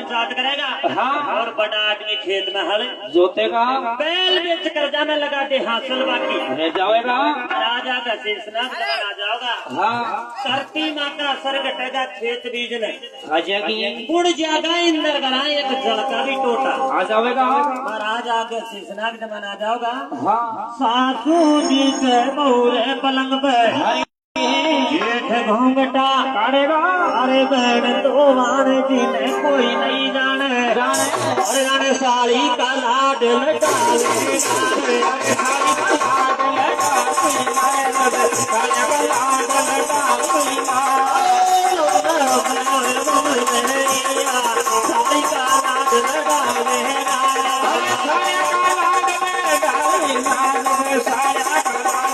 काम स्टार्ट करेगा। हाँ। और बड़ा आदमी खेत में हल जोतेगा, बैल बेच कर्जा में लगा दे हासिल बाकी रह जाएगा। राजा का शीर्षनाथ आ जाओगा। हाँ, धरती माँ का सर कटेगा खेत बीज ने आ जाएगी, गुड़ जागा इंदर करा एक जलका भी टोटा आ जाएगा। राजा के शीर्षनाथ जमान आ जाओगा। हाँ, सासू जी के बहुरे पलंग पे जेठ घूंघटा काटेगा, अरे बहन तो वाणे जी ने कोई नहीं जाने अरे जाने साड़ी का लाड लटावे साड़ी का लाड लटावे मारे, साड़ी का लाड लटावे साड़ी का लाड लटावे साड़ी का लाड